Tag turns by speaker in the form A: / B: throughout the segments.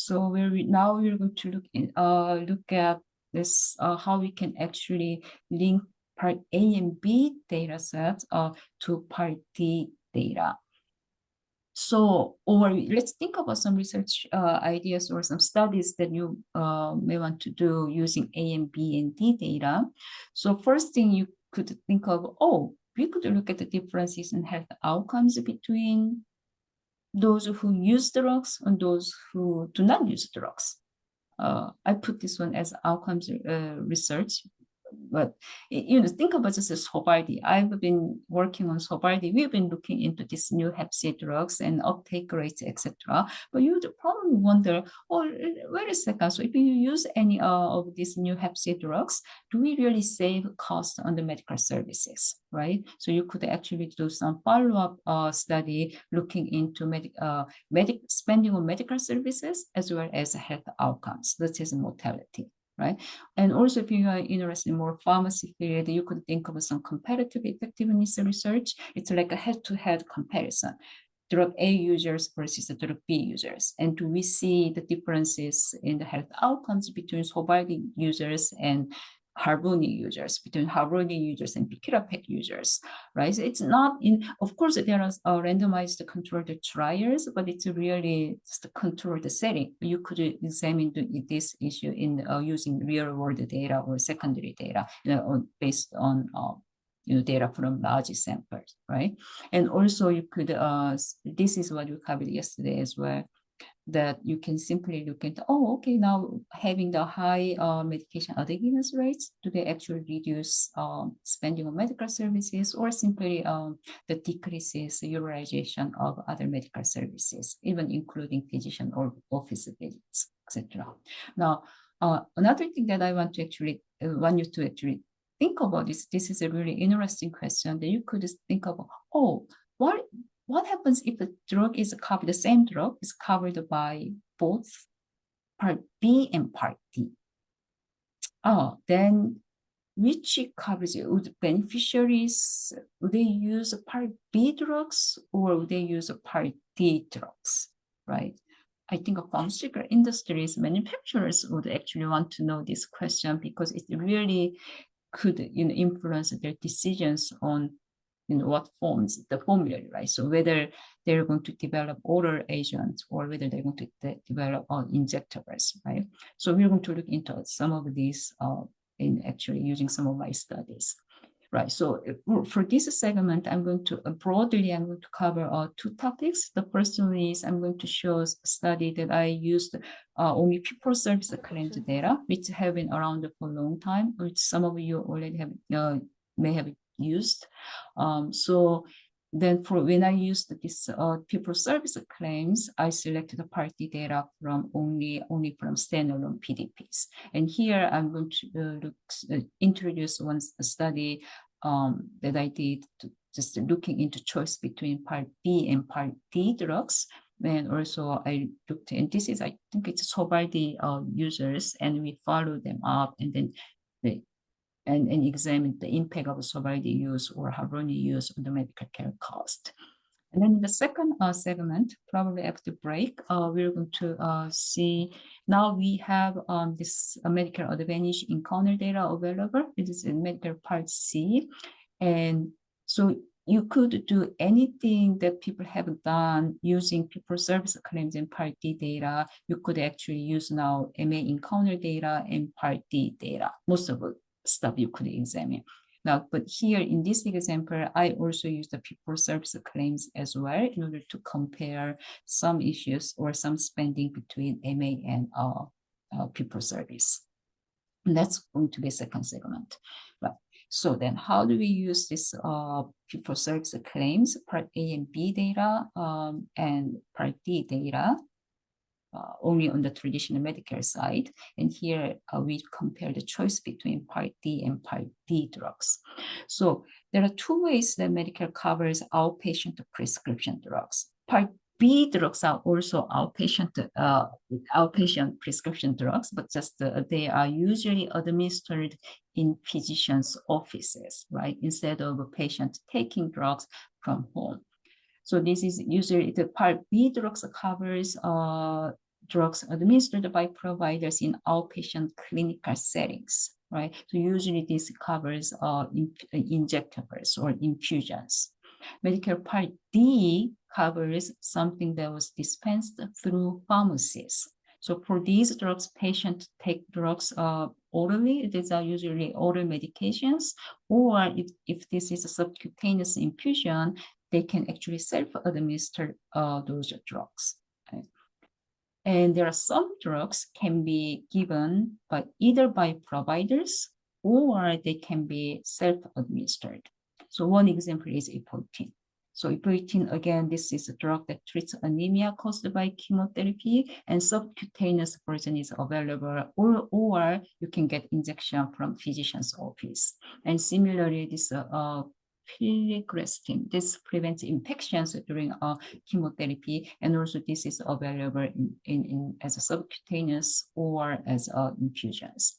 A: So now we're going to look at this how we can actually link part A and B data sets to part D data. So, or let's think about some research ideas or some studies that you may want to do using A and B and D data. So first thing you could think of, oh, we could look at the differences in health outcomes between those who use drugs and those who do not use drugs. I put this one as outcomes research, but think about this as Sovaldi. I've been working on Sovaldi. We've been looking into these new Hep C drugs and uptake rates, etc. But you would probably wonder, oh, wait a second. So if you use any of these new Hep C drugs, do we really save cost on the medical services, right? So you could actually do some follow-up study looking into spending on medical services as well as health outcomes, that is mortality. Right. And also, if you are interested in more pharmacy field, you could think of some comparative effectiveness research. It's like a head-to-head comparison. Drug A users versus the drug B users. And do we see the differences in the health outcomes between Sovaldi users and Harvoni users, between Harvoni users and Becloropag users, right? So it's not of course, there are randomized controlled trials, but it's really just a controlled setting. You could examine this issue in using real world data or secondary data, based on data from large samples, right? And also you could, this is what we covered yesterday as well, that you can simply look at, oh, okay, now having the high medication adherence rates, do they actually reduce spending on medical services, or simply the decreases utilization of other medical services, even including physician or office visits, etc. Now, another thing that I want you to actually think about is, this is a really interesting question that you could think about, oh, what happens if the drug is covered, the same drug is covered by both part B and part D? Then which coverage would beneficiaries, would they use part B drugs or would they use part D drugs, right? I think pharmaceutical industries, manufacturers would actually want to know this question, because it really could influence their decisions on what forms the formulary, right? So whether they're going to develop oral agents or whether they're going to develop injectables, right? So we're going to look into some of these in actually using some of my studies, right? So for this segment, I'm going to cover two topics. The first one is I'm going to show a study that I used only people service claims data, which have been around for a long time, which some of you already have may have used. So then when I used this people service claims, I selected the party data from only from standalone PDPs. And here I'm going to introduce one study that I did, just looking into choice between part B and part D drugs. And also I looked, and this is, I think it's Sovaldi users, and we follow them up, and then and examine the impact of Sovaldi use or Harvoni use on the medical care cost. And then in the second segment, probably after break, we're going to see, now we have this Medicare Advantage encounter data available. It is in Medicare Part C. And so you could do anything that people have done using people service claims and Part D data. You could actually use now MA encounter data and Part D data. Most of it stuff you could examine. Now, but here in this example, I also use the people service claims as well in order to compare some issues or some spending between MA and people service. And that's going to be a second segment. Right. So then how do we use this people service claims, part A and B data and part D data? Only on the traditional Medicare side. And here we compare the choice between Part D and Part D drugs. So there are two ways that Medicare covers outpatient prescription drugs. Part B drugs are also outpatient prescription drugs, but just they are usually administered in physicians' offices, right? Instead of a patient taking drugs from home. So this is usually the Part B drugs covers drugs administered by providers in outpatient clinical settings, right? So usually this covers injectables or infusions. Medicare Part D covers something that was dispensed through pharmacies. So for these drugs, patients take drugs orally. These are usually oral medications, or if this is a subcutaneous infusion, they can actually self-administer those drugs. Okay? And there are some drugs can be given by either by providers or they can be self-administered. So one example is Epoetin. So Epoetin, again, this is a drug that treats anemia caused by chemotherapy, and subcutaneous version is available, or you can get injection from physician's office. And similarly, this filgrastim, this prevents infections during chemotherapy, and also this is available in as a subcutaneous or as infusions.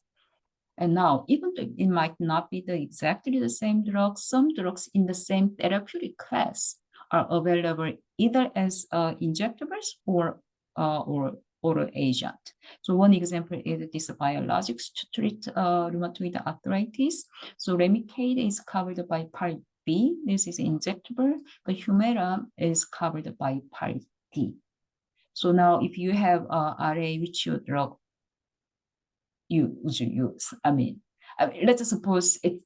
A: And now, even though it might not be exactly the same drug, some drugs in the same therapeutic class are available either as injectables or oral agent. So one example is this biologics to treat rheumatoid arthritis. So Remicade is covered by Part B. This is injectable, but Humira is covered by Part D. So now, if you have RA, which your drug you would use? I mean, let's suppose it's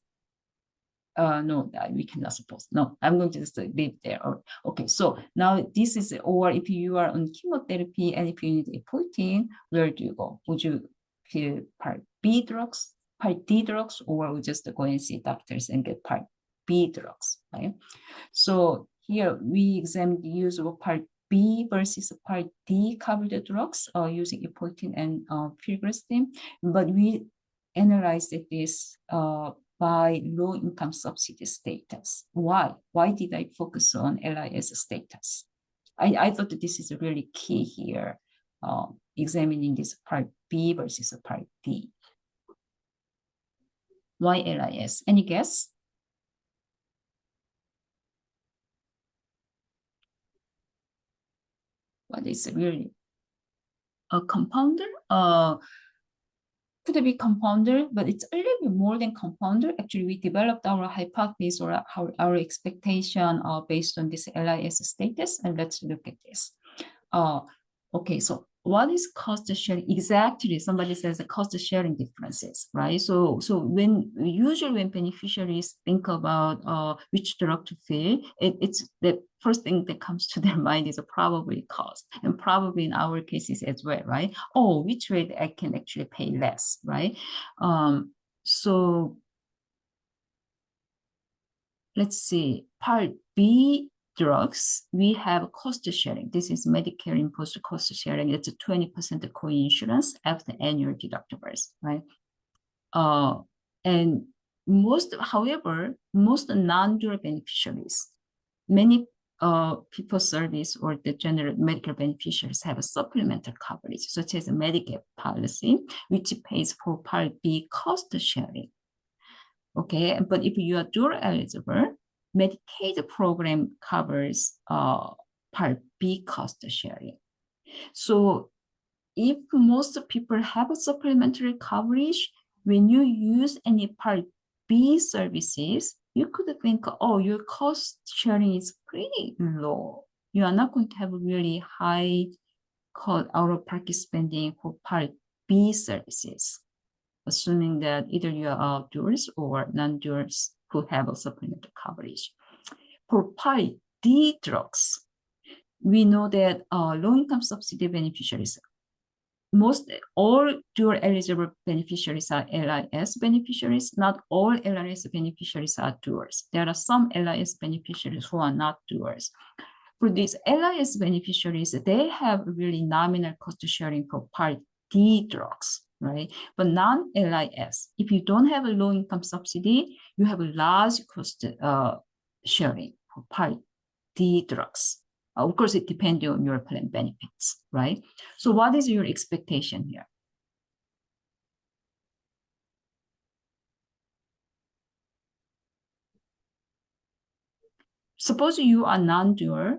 A: no, we cannot suppose. No, I'm going to just leave there. Okay, so now this is, or if you are on chemotherapy and if you need Epoetin, where do you go? Would you fill Part B drugs, Part D drugs, or would just go and see doctors and get Part B drugs, right? So here we examine the use of Part B versus Part D covered drugs using Epoetin and filgrastim, but we analyzed this by low-income subsidy status. Why? Why did I focus on LIS status? I thought that this is really key here, examining this Part B versus Part D. Why LIS? Any guess? What is really a compounder? Could be compounder, but it's a little bit more than compounder. Actually, we developed our hypothesis or our expectation based on this LIS status, and let's look at this. Okay, so what is cost sharing? Exactly, somebody says the cost sharing differences, right? So usually when beneficiaries think about which drug to fill, it's the first thing that comes to their mind is probably cost, and probably in our cases as well, right? Oh, which way I can actually pay less, right? So let's see, Part B drugs, we have cost sharing. This is Medicare imposed cost sharing. It's a 20% co-insurance after annual deductibles, right? And however, most non-dual beneficiaries, many people service or the general Medicare beneficiaries have a supplemental coverage, such as a Medicare policy, which pays for Part B cost sharing. Okay, but if you are dual eligible, Medicaid program covers Part B cost sharing. So if most people have a supplementary coverage, when you use any Part B services, you could think, oh, your cost sharing is pretty low. You are not going to have a really high out-of-pocket spending for Part B services, assuming that either you are duals or non-duals who have a supplemental coverage. For Part D drugs, we know that low-income subsidy beneficiaries, all dual eligible beneficiaries are LIS beneficiaries. Not all LIS beneficiaries are duals. There are some LIS beneficiaries who are not duals. For these LIS beneficiaries, they have really nominal cost sharing for Part D drugs, right? But non-LIS, if you don't have a low-income subsidy, you have a large cost sharing for Part D drugs. Of course, it depends on your plan benefits, right? So what is your expectation here? Suppose you are non-dual,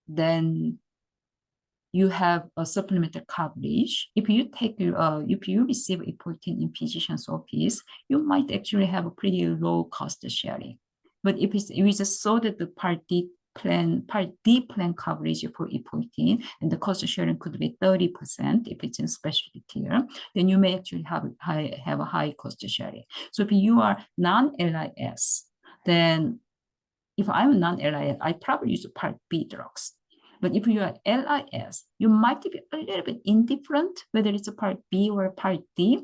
A: then you have a supplemental coverage. If you take if you receive E14 in physician's office, you might actually have a pretty low cost sharing. But if we just saw that the Part D plan coverage for E14 and the cost sharing could be 30% if it's in specialty tier, then you may actually have a high cost sharing. So if you are non-LIS, then if I'm non-LIS, I probably use Part B drugs. But if you are LIS, you might be a little bit indifferent whether it's a Part B or Part D.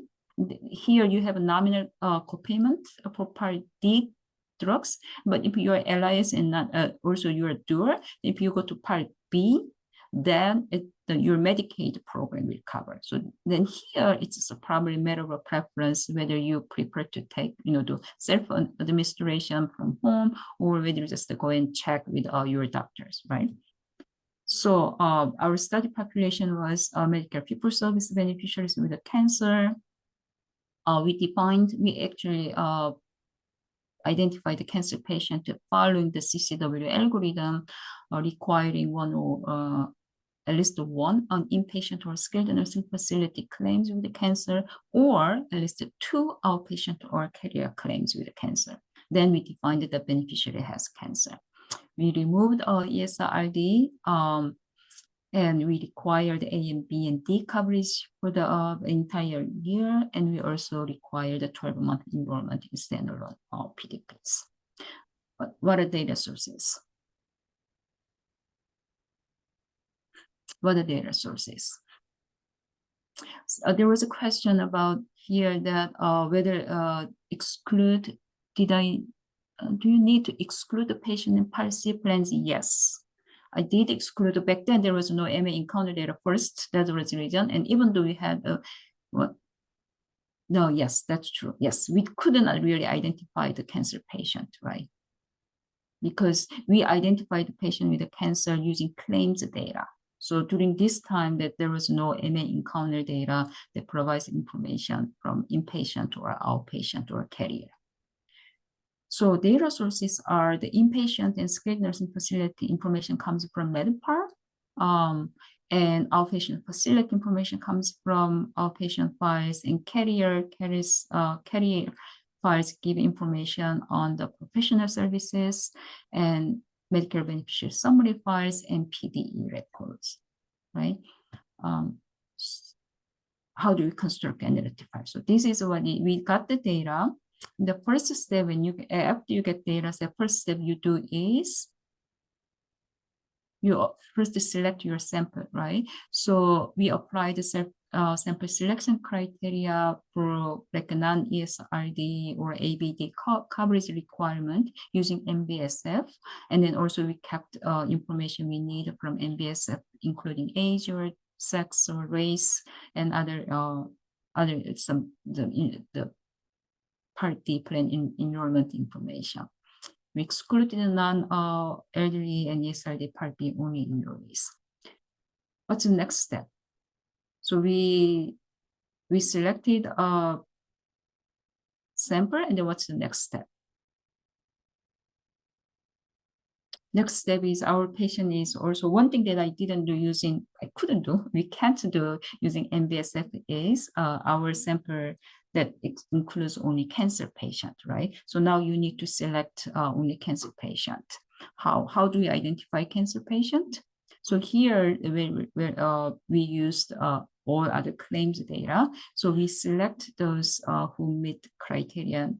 A: Here you have a nominal copayment for Part D drugs, but if you are LIS and not also you are dual, if you go to Part B, then your Medicaid program will cover. So then here it's probably a matter of preference whether you prefer to take, do self-administration from home or whether you just go and check with your doctors, right? So our study population was Medicare fee-for-service beneficiaries with a cancer. We actually identify the cancer patient following the CCW algorithm, requiring at least one inpatient or skilled nursing facility claims with the cancer, or at least 2 outpatient or carrier claims with the cancer. Then we defined that the beneficiary has cancer. We removed our ESRD, and we required A and B and D coverage for the entire year, and we also required a 12-month enrollment in standalone PDPs. But what are data sources? What are data sources? There was a question about here that whether do you need to exclude the patient in Part C plans? Yes. I did exclude, back then there was no MA encounter data first, that was the reason. And even though we had no, yes, that's true. Yes, we couldn't really identify the cancer patient, right? Because we identified the patient with the cancer using claims data. So during this time that there was no MA encounter data that provides information from inpatient or outpatient or carrier. So data sources are the inpatient and skilled nursing facility information comes from MedPAR, and outpatient facility information comes from outpatient files, and carrier files give information on the professional services and Medicare beneficiary summary files and PDE records, right? How do we construct analytic files? So this is what we got the data. The first step, after you get data, the first step you do is you first select your sample, right? So we apply the sample selection criteria for like a non-ESRD or ABD coverage requirement using MBSF. And then also we kept information we need from MBSF, including age or sex or race and the Part D plan enrollment information. We excluded the non-elderly and ESRD Part B only enrollees. What's the next step? So we selected a sample, and then what's the next step? Next step is our patient is also one thing that I couldn't do using MBSF is our sample that includes only cancer patient, right? So now you need to select only cancer patient. How do we identify cancer patient? So here we used all other claims data. So we select those who meet criterion.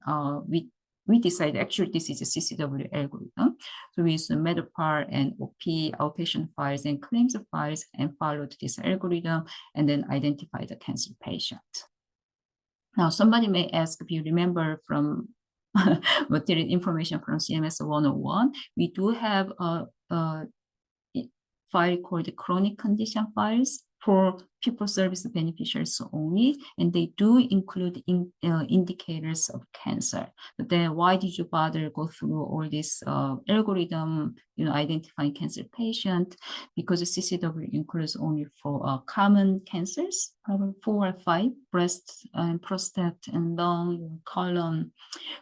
A: We decided actually this is a CCW algorithm. So we use the MedPAR and OP outpatient files and claims files and followed this algorithm and then identify the cancer patient. Now, somebody may ask if you remember from material information from CMS 101, we do have a file called the chronic condition files for fee-for-service beneficiaries only, and they do include indicators of cancer. But then why did you bother go through all this algorithm, identifying cancer patient? Because the CCW includes only for common cancers, probably 4 or 5, breast and prostate and lung, colon.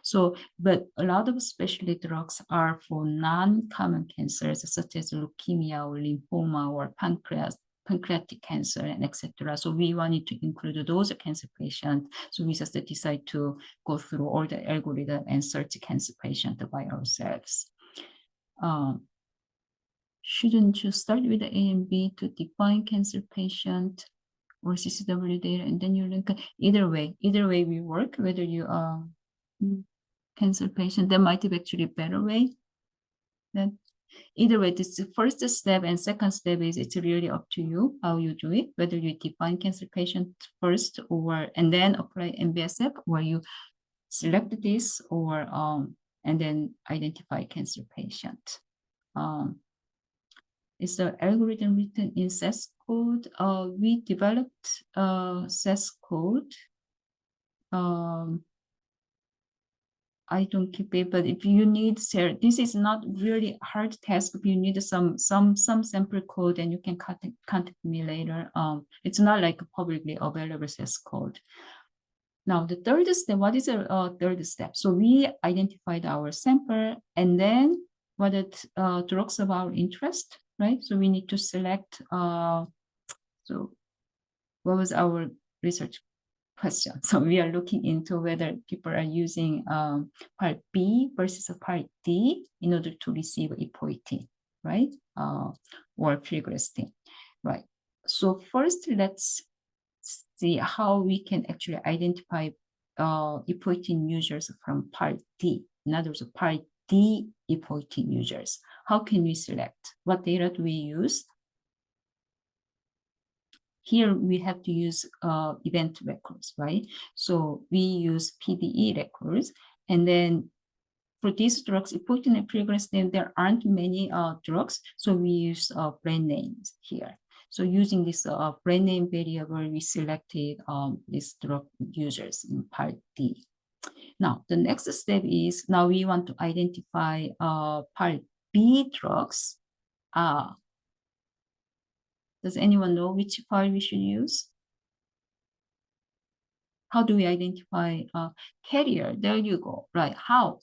A: So, but a lot of specialty drugs are for non-common cancers such as leukemia or lymphoma or pancreas pancreatic cancer and etc. So we wanted to include those cancer patients. So we just decide to go through all the algorithm and search cancer patient by ourselves. Shouldn't you start with the A and B to define cancer patient or CCW data, and then you link? Either way we work, whether you are cancer patient, there might be actually a better way. Then either way, this is the first step, and second step is it's really up to you how you do it, whether you define cancer patient first or and then apply MBSF, or you select this or and then identify cancer patient. It's the algorithm written in SAS code. We developed SAS code. I don't keep it, but if you need, this is not really hard task. If you need some sample code, and you can contact me later. It's not like a publicly available SAS code. Now the third step, what is the third step? So we identified our sample, and then what are drugs of our interest, right? So we need to select. So what was our research question? So we are looking into whether people are using part B versus part D in order to receive epoetin, right? Or filgrastim, right? So first, let's see how we can actually identify epoetin users from part D. In other words, part D epoetin users. How can we select? What data do we use? Here we have to use event records, right? So we use PDE records, and then for these drugs, epoetin and filgrastim, there aren't many drugs, so we use brand names here. So using this brand name variable, we selected these drug users in part D. Now, the next step is, now we want to identify part B drugs. Does anyone know which file we should use? How do we identify carrier? There you go, right? How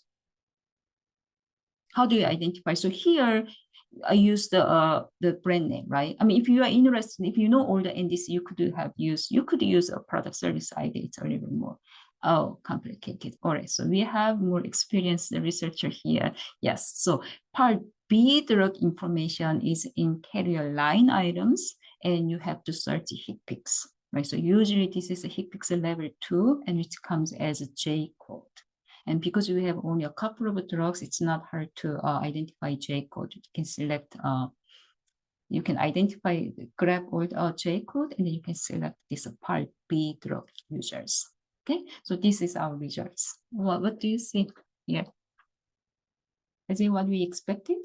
A: do you identify? So here, I use the brand name, right? I mean, if you are interested, if you know all the NDC, you could use a product service ID. It's a little bit more complicated. All right, so we have more experienced researcher here. Yes, so part B drug information is in carrier line items, and you have to search HitPix, right? So usually this is a HitPix level 2, and it comes as a J code. And because we have only a couple of drugs, it's not hard to identify J code. You can select, you can identify, grab all the J code, and then you can select this part B drug users. Okay, so this is our results. What do you see here? Is it what we expected?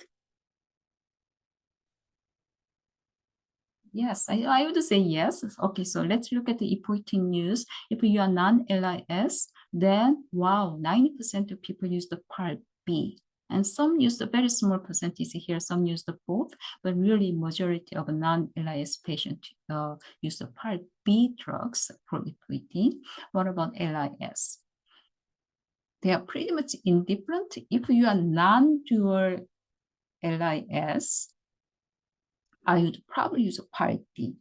A: Yes, I would say yes. Okay, so let's look at the epoetin use. If you are non-LIS, then wow, 90% of people use the part B. And some use a very small percentage here, some use the both, but really majority of non-LIS patients use the part B drugs for epoetin. What about LIS? They are pretty much indifferent. If you are non-dual LIS, I would probably use a part D.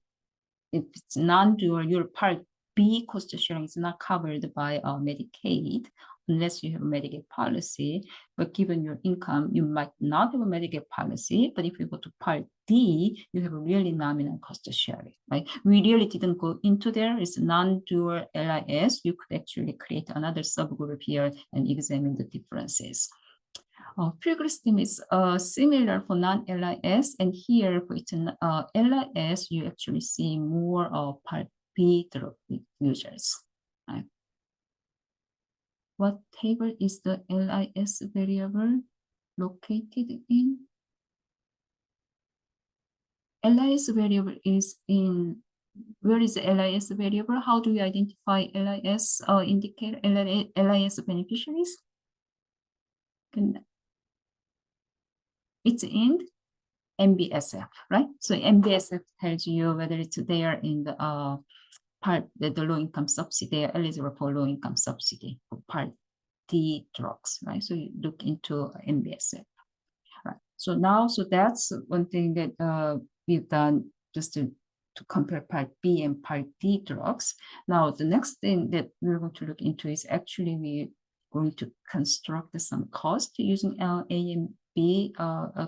A: If it's non-dual, your part B cost sharing is not covered by Medicaid unless you have a Medicaid policy. But given your income, you might not have a Medicaid policy. But if you go to part D, you have a really nominal cost sharing, right? We really didn't go into there. It's non-dual LIS. You could actually create another subgroup here and examine the differences. Filgrastim is similar for non-LIS, and here for its LIS, you actually see more part B drug users. Right? What table is the LIS variable located in? LIS variable is in, where is the LIS variable? How do we identify LIS indicator, LIS beneficiaries? It's in MBSF, right? So MBSF tells you whether it's there in the part, the low income subsidy, they are eligible for low income subsidy for part D drugs, right? So you look into MBSF, right? So now, so that's one thing that we've done just to to compare Part B and Part D drugs. Now, the next thing that we're going to look into is actually we're going to construct some cost using A and B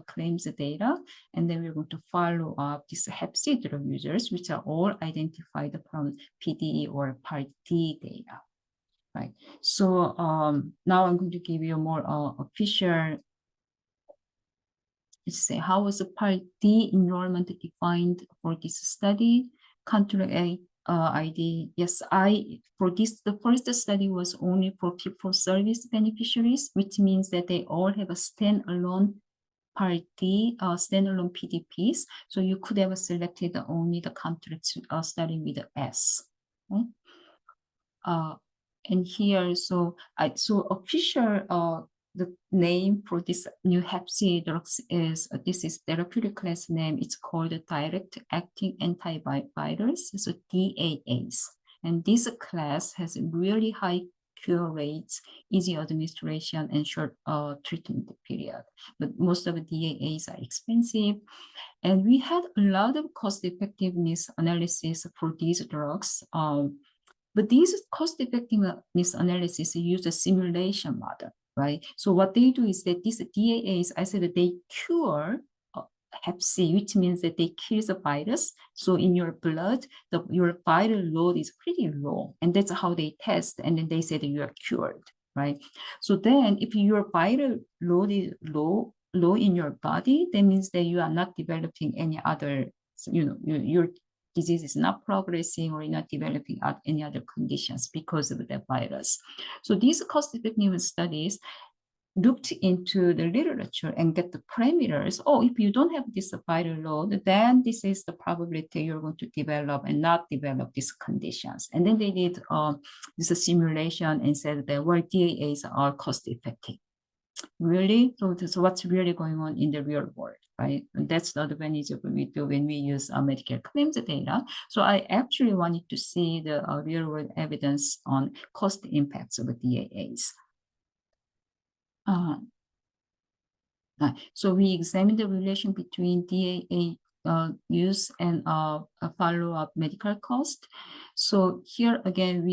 A: claims data, and then we're going to follow up these Hep C drug users, which are all identified from PDE or Part D data, right? So now I'm going to give you a more official. Let's say, how was the Part D enrollment defined for this study? Country ID, yes, for this, the first study was only for fee-for-service beneficiaries, which means that they all have a standalone Part D, standalone PDPs. So you could have selected only the contracts starting with the S. Right? And here, so official the name for this new Hep C drugs is this is therapeutic class name. It's called direct acting antivirals, so DAAs. And this class has really high cure rates, easy administration, and short treatment period. But most of the DAAs are expensive. And we had a lot of cost effectiveness analysis for these drugs. But these cost effectiveness analysis use a simulation model, right? So what they do is that these DAAs, I said that they cure Hep C, which means that they kill the virus. So in your blood, your viral load is pretty low, and that's how they test. And then they say that you are cured, right? So then if your viral load is low in your body, that means that you are not developing any other, your disease is not progressing or you're not developing any other conditions because of the virus. So these cost-effectiveness studies looked into the literature and get the parameters. Oh, if you don't have this viral load, then this is the probability you're going to develop and not develop these conditions. And then they did this simulation and said that well, DAAs are cost-effective. Really? So what's really going on in the real world, right? And that's the advantage of what we do when we use Medicare claims data. So I actually wanted to see the real world evidence on cost impacts of DAAs. So we examined the relation between DAA use and follow-up medical cost. So here again,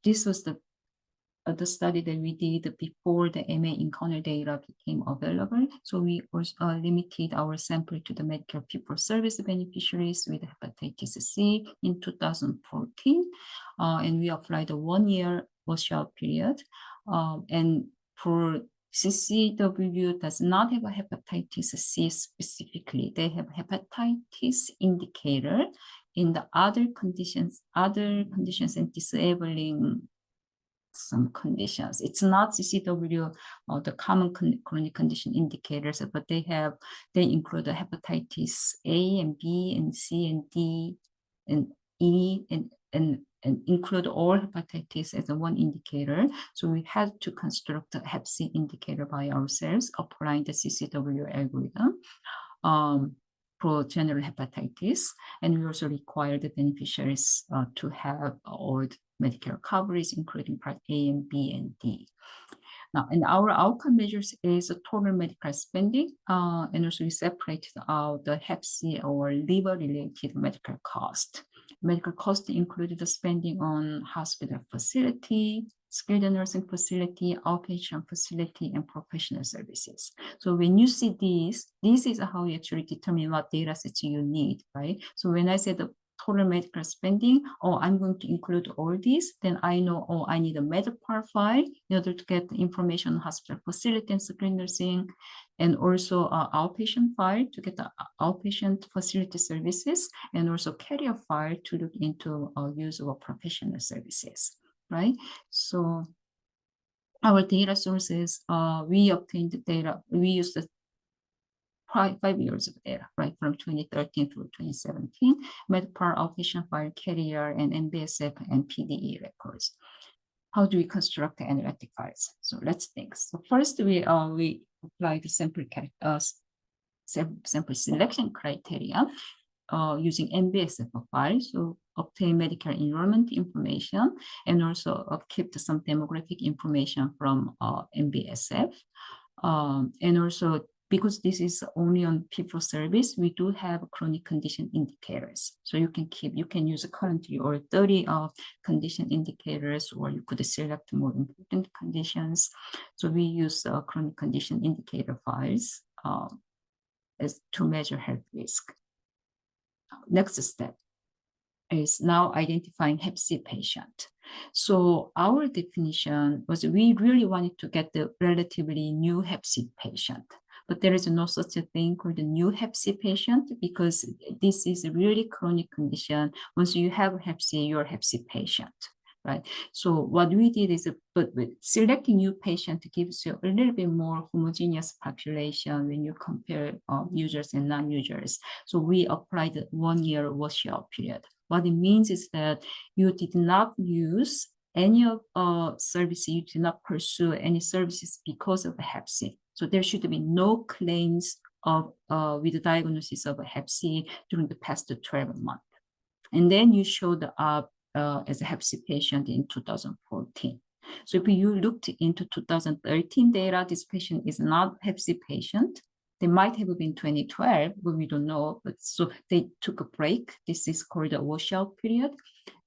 A: this was the study that we did before the MA encounter data became available. So we also limited our sample to the Medicare fee-for-service beneficiaries with hepatitis C in 2014. And we applied a 1-year washout period. And for CCW does not have a hepatitis C specifically. They have hepatitis indicator in the other conditions and disabling some conditions. It's not CCW, the common chronic condition indicators, but they include the hepatitis A and B and C and D and E and include all hepatitis as a one indicator. So we had to construct a Hep C indicator by ourselves, applying the CCW algorithm for general hepatitis. And we also required the beneficiaries to have all Medicare coverage, including Part A and B and D. Now, and our outcome measures is total medical spending, and also we separated out the Hep C or liver-related medical cost. Medical cost included the spending on hospital facility, skilled nursing facility, outpatient facility, and professional services. So when you see this is how you actually determine what data sets you need, right? So when I said the total medical spending, I'm going to include all these, then I know, I need a Medipar file in order to get the information on hospital facility and skilled nursing, and also outpatient file to get the outpatient facility services, and also carrier file to look into use of professional services, right? So our data sources, we obtained the data, we used the 5 years of data, right, from 2013 through 2017, Medipar outpatient file carrier and MBSF and PDE records. How do we construct the analytic files? So let's think. So first we apply the sample selection criteria using MBSF file. So obtain Medicare enrollment information and also keep some demographic information from MBSF. And also because this is only on fee-for-service, we do have chronic condition indicators. So you can use currently or 30 condition indicators, or you could select more important conditions. So we use chronic condition indicator files as to measure health risk. Next step is now identifying Hep C patient. So our definition was we really wanted to get the relatively new Hep C patient, but there is no such a thing called a new Hep C patient because this is a really chronic condition. Once you have Hep C, you're a Hep C patient, right? So what we did is, but with selecting new patient gives you a little bit more homogeneous population when you compare users and non-users. So we applied 1 year washout period. What it means is that you did not use any of services, you did not pursue any services because of Hep C. So there should be no claims of with the diagnosis of Hep C during the past 12 months. And then you showed up as a Hep C patient in 2014. So if you looked into 2013 data, this patient is not Hep C patient. They might have been 2012, but we don't know. But so they took a break. This is called a washout period.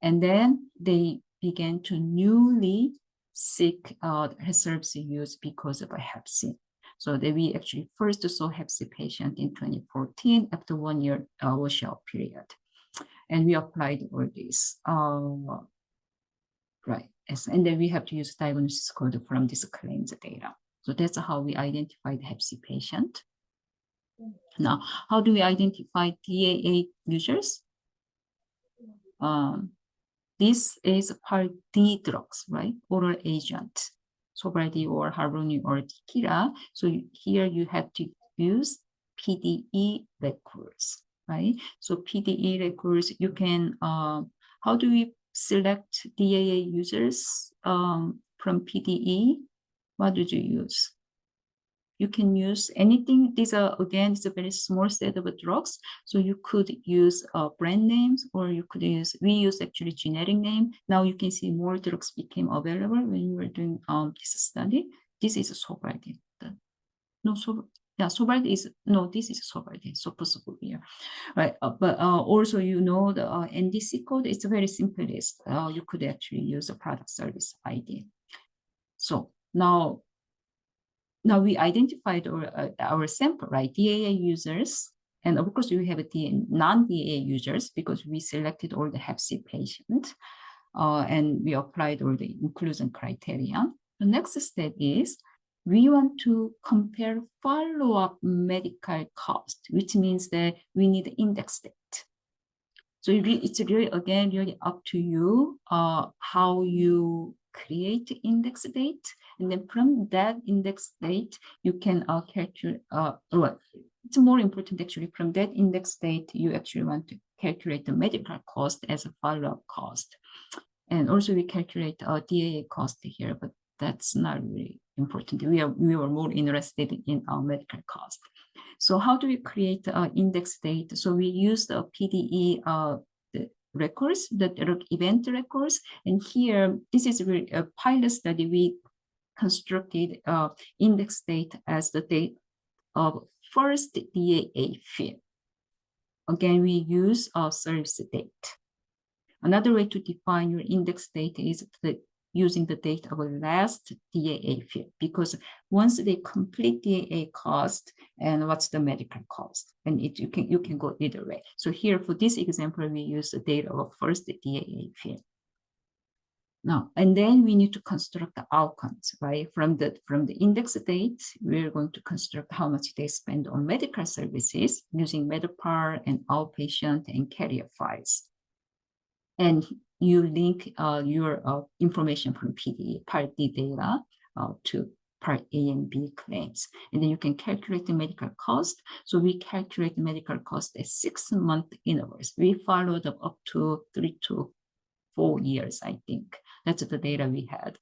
A: And then they began to newly seek health service use because of a Hep C. So that we actually first saw Hep C patient in 2014 after 1 year washout period. And we applied all this, right? And then we have to use diagnosis code from this claims data. So that's how we identified Hep C patient. Now, how do we identify DAA users? This is Part D drugs, right? Oral agent, Sovaldi or Harvoni or Takeda. So here you have to use PDE records, right? So PDE records, you can, how do we select DAA users from PDE? What did you use? You can use anything. These are, again, it's a very small set of drugs. So you could use brand names, or you could use, we use actually generic name. Now you can see more drugs became available when we were doing this study. This is Sovaldi. No, Sovaldi is, no, this is Sovaldi, soposibuvir, right? But also, you know, the NDC code, it's a very simple list. You could actually use a product service ID. So now we identified our sample, right? DAA users, and of course we have non-DAA users because we selected all the Hep C patients, and we applied all the inclusion criteria. The next step is we want to compare follow-up medical cost, which means that we need index date. So it's really, again, really up to you how you create the index date, and then from that index date you can calculate, well, it's more important actually, from that index date you actually want to calculate the medical cost as a follow-up cost. And also we calculate DAA cost here, but that's not really important. We were more interested in our medical cost. So how do we create index date? So we use the PDE records, the event records. And here, this is really a pilot study. We constructed index date as the date of first DAA field. Again, we use our service date. Another way to define your index date is using the date of a last DAA field, because once they complete DAA cost, and what's the medical cost, and you can go either way. So here for this example, we use the date of a first DAA field. Now, and then we need to construct the outcomes, right? From the index date, we're going to construct how much they spend on medical services using Medipar and outpatient and carrier files. And you link your information from PDE, Part D data to Part A and B claims. And then you can calculate the medical cost. So we calculate the medical cost at 6-month intervals. We followed up to 3 to 4 years, I think. That's the data we had.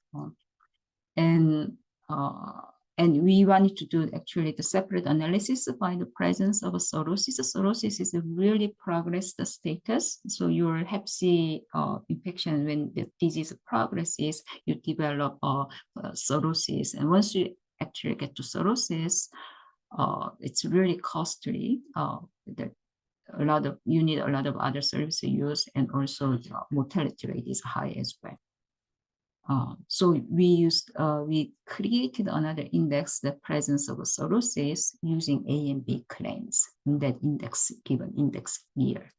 A: And we wanted to do actually the separate analysis by the presence of a cirrhosis. Cirrhosis is a really progressed status. So your Hep C infection, when the disease progresses, you develop cirrhosis. And once you actually get to cirrhosis, it's really costly. That you need a lot of other services use, and also the mortality rate is high as well. So we created another index, the presence of cirrhosis, using A and B claims in that index, given index year.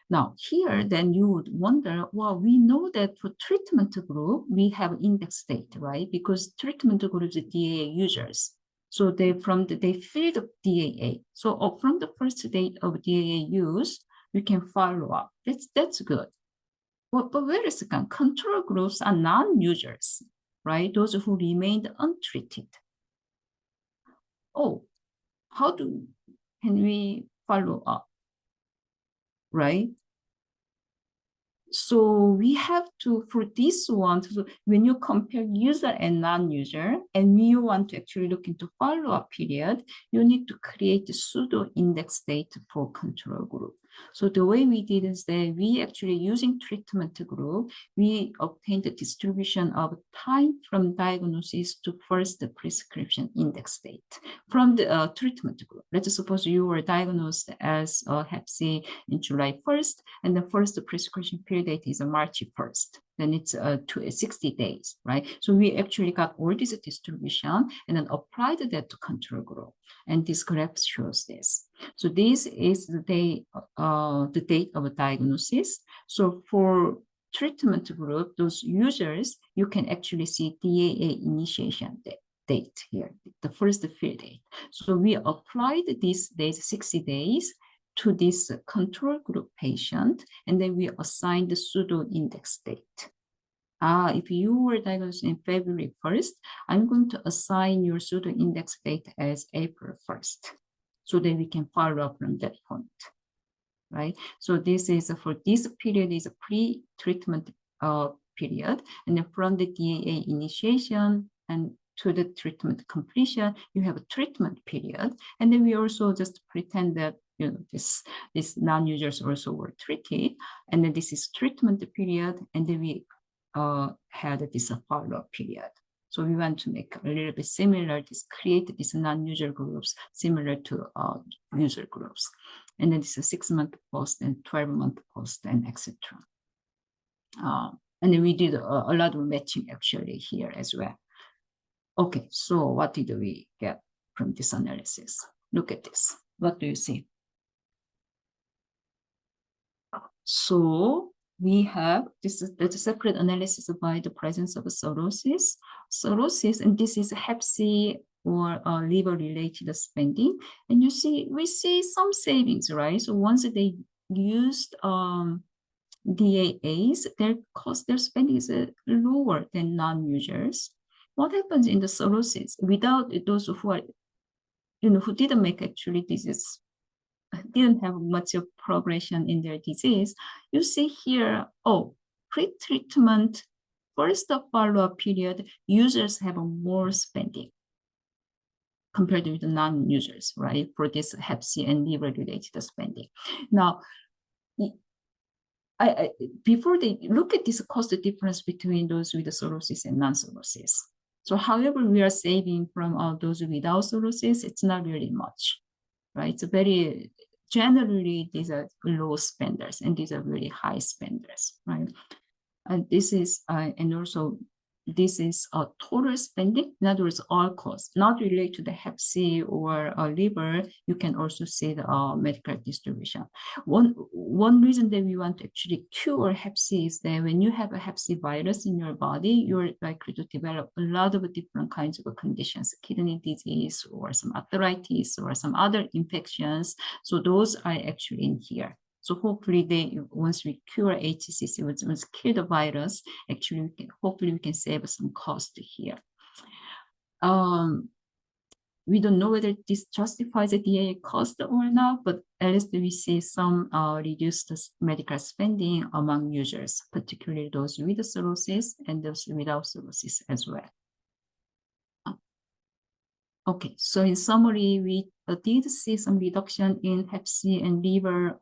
A: Now here, then you would wonder, well, we know that for treatment group, we have index date, right? Because treatment groups are DAA users. So they filled DAA. So from the first date of DAA use, we can follow up. That's good. But wait a second, control groups are non-users, right? Those who remained untreated. Oh, how can we follow up, right? So we have to, for this one, when you compare user and non-user, and you want to actually look into follow-up period, you need to create a pseudo index data for control group. So the way we did is that we actually, using treatment group, we obtained the distribution of time from diagnosis to first prescription index date from the treatment group. Let's suppose you were diagnosed as Hep C in July 1st, and the first prescription period date is March 1st. Then it's 60 days, right? So we actually got all this distribution and then applied that to control group. And this graph shows this. So this is the date of diagnosis. So for treatment group, those users, you can actually see DAA initiation date here, the first field date. So we applied these days, 60 days, to this control group patient, and then we assigned the pseudo index date. If you were diagnosed in February 1st, I'm going to assign your pseudo index date as April 1st, so that we can follow up from that point, right? So this is for this period is a pre-treatment period, and then from the DAA initiation and to the treatment completion, you have a treatment period, and then we also just pretend that these non-users also were treated, and then this is treatment period, and then we had this follow-up period. So we want to make a little bit similar, create these non-user groups similar to user groups. And then this is 6-month post and 12-month post and etc. And then we did a lot of matching actually here as well. Okay, so what did we get from this analysis? Look at this. What do you see? So we have this is the separate analysis by the presence of cirrhosis, and this is Hep C or liver-related spending. And we see some savings, right? So once they used DAAs, their spending is lower than non-users. What happens in the cirrhosis without those who are, who didn't make actually disease, didn't have much of progression in their disease? You see here, pre-treatment, first follow-up period, users have more spending compared with the non-users, right? For this Hep C and liver-related spending. Now, before they look at this cost difference between those with the cirrhosis and non-cirrhosis. So however we are saving from those without cirrhosis, it's not really much, right? It's very, generally, these are low spenders and these are really high spenders, right? And this is, and also this is a total spending. In other words, all costs, not related to the Hep C or liver. You can also see the medical distribution. One reason that we want to actually cure Hep C is that when you have a Hep C virus in your body, you're likely to develop a lot of different kinds of conditions, kidney disease or some arthritis or some other infections. So those are actually in here. So hopefully once we cure HCC, once kill the virus, actually hopefully we can save some cost here. We don't know whether this justifies the DAA cost or not, but at least we see some reduced medical spending among users, particularly those with cirrhosis and those without cirrhosis as well. Okay, so in summary, we did see some reduction in Hep C and liver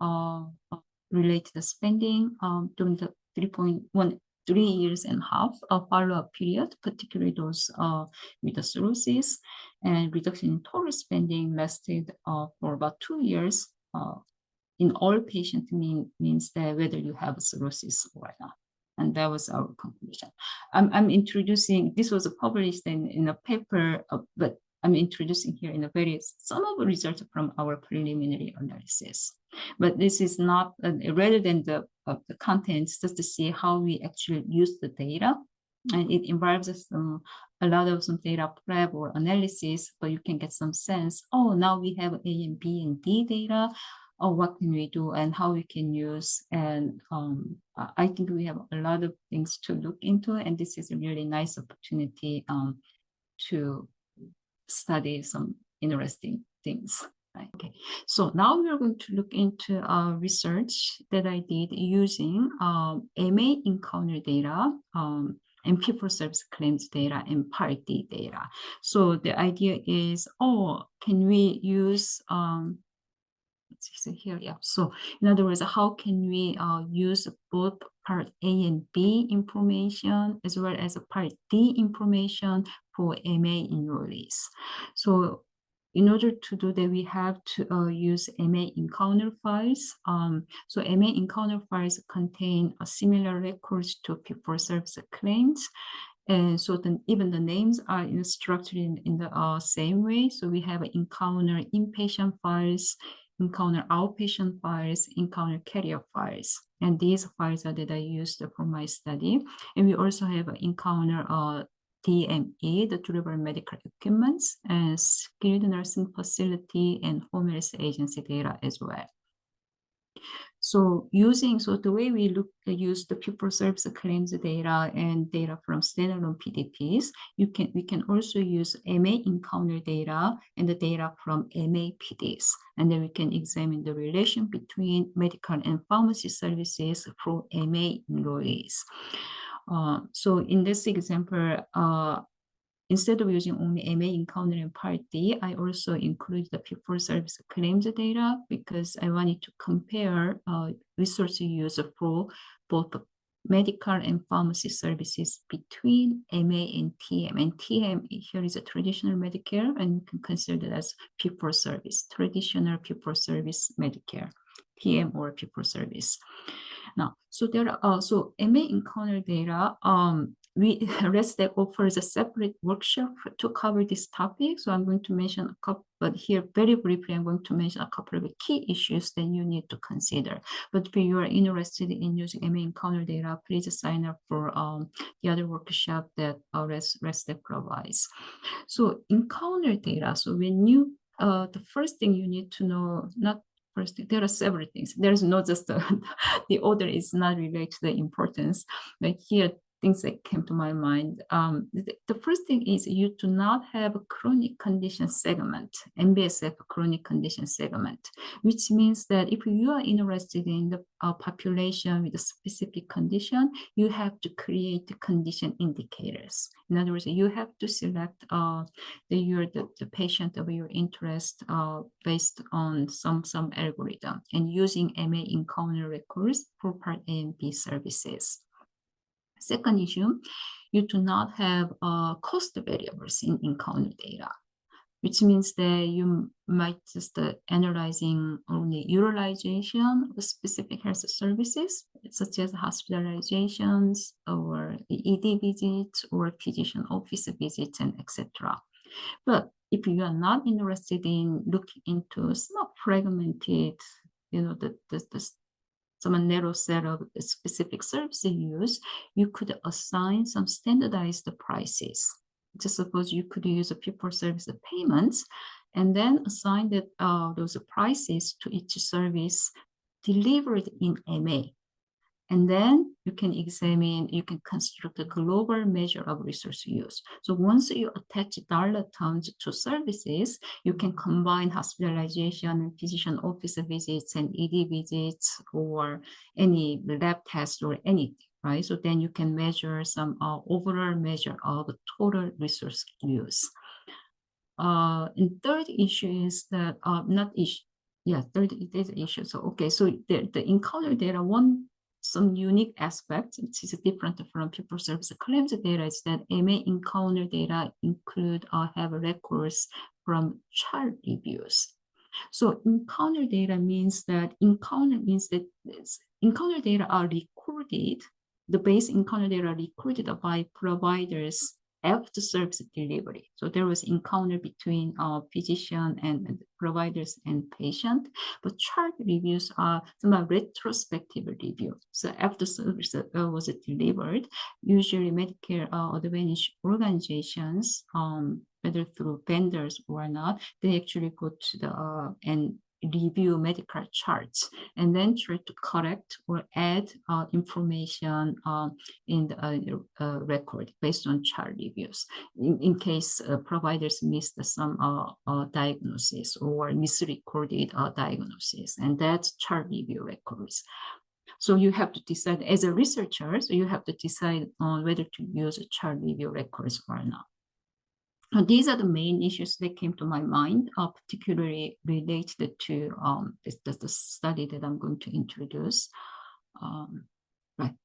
A: related spending during the 3.1 3.5 years follow-up period, particularly those with the cirrhosis, and reduction in total spending lasted for about 2 years. In all patients means that whether you have cirrhosis or not. And that was our conclusion. I'm introducing, this was published in a paper, but I'm introducing here in a some of the results from our preliminary analysis. But this is not, rather than the contents, just to see how we actually use the data. And it involves a lot of some data prep or analysis, but you can get some sense, oh, now we have A and B and D data, or what can we do and how we can use. And I think we have a lot of things to look into, and this is a really nice opportunity to study some interesting things. Right? Okay, so now we are going to look into research that I did using MA encounter data, and fee-for-service claims data and Part D data. So the idea is, oh, can we use let's see here, yeah. So in other words, how can we use both Part A and B information as well as Part D information for MA enrollees? So in order to do that, we have to use MA encounter files. So MA encounter files contain similar records to fee-for-service claims. And so then even the names are structured in the same way. So we have encounter inpatient files, encounter outpatient files, encounter carrier files. And these files are that I used for my study. And we also have encounter DME, the durable medical equipments, and skilled nursing facility and home health agency data as well. So the way we use the fee-for-service claims data and data from standalone PDPs, we can also use MA encounter data and the data from MA PDs. And then we can examine the relation between medical and pharmacy services for MA enrollees. So in this example, instead of using only MA encounter and Part D, I also include the fee-for-service claims data because I wanted to compare resource use for both medical and pharmacy services between MA and TM. And TM here is a traditional Medicare, and you can consider that as fee-for-service, traditional fee-for-service Medicare, TM or fee-for-service. Now, so there are also MA encounter data. ResDec offers a separate workshop to cover this topic. So I'm going to mention a couple, but here very briefly, I'm going to mention a couple of key issues that you need to consider. But if you are interested in using MA encounter data, please sign up for the other workshop that ResDec provides. So encounter data. So when you, the first thing you need to know, first, there are several things. There's not just the order is not related to the importance, but here things that came to my mind. The first thing is you do not have a chronic condition segment, MBSF chronic condition segment, which means that if you are interested in the population with a specific condition, you have to create the condition indicators. In other words, you have to select the patient of your interest based on some algorithm and using MA encounter records for Part A and B services. Second issue, you do not have cost variables in encounter data, which means that you might just analyzing only utilization of specific health services, such as hospitalizations or ED visits or physician office visits, and etc. But if you are not interested in looking into some fragmented, some narrow set of specific services used, you could assign some standardized prices. Just suppose you could use a fee-for-service payments and then assign that those prices to each service delivered in MA. And then you can construct a global measure of resource use. So once you attach dollar terms to services, you can combine hospitalization and physician office visits and ED visits or any lab test or anything, right? So then you can measure some overall measure of total resource use. And third issue is that, third is issue. So, okay, so the encounter data, one some unique aspects, which is different from fee-for-service claims data, is that MA encounter data include have records from chart reviews. So encounter data means that encounter data are recorded. The base encounter data are recorded by providers after service delivery. So there was encounter between physician and providers and patient, but chart reviews are some retrospective review. So after service was delivered, usually Medicare Advantage organizations, whether through vendors or not, they actually go to the and review medical charts and then try to correct or add information in the record based on chart reviews in case providers missed some diagnosis or misrecorded diagnosis, and that's chart review records. So you have to decide as a researcher, so you have to decide on whether to use chart review records or not. These are the main issues that came to my mind, particularly related to the study that I'm going to introduce. Right.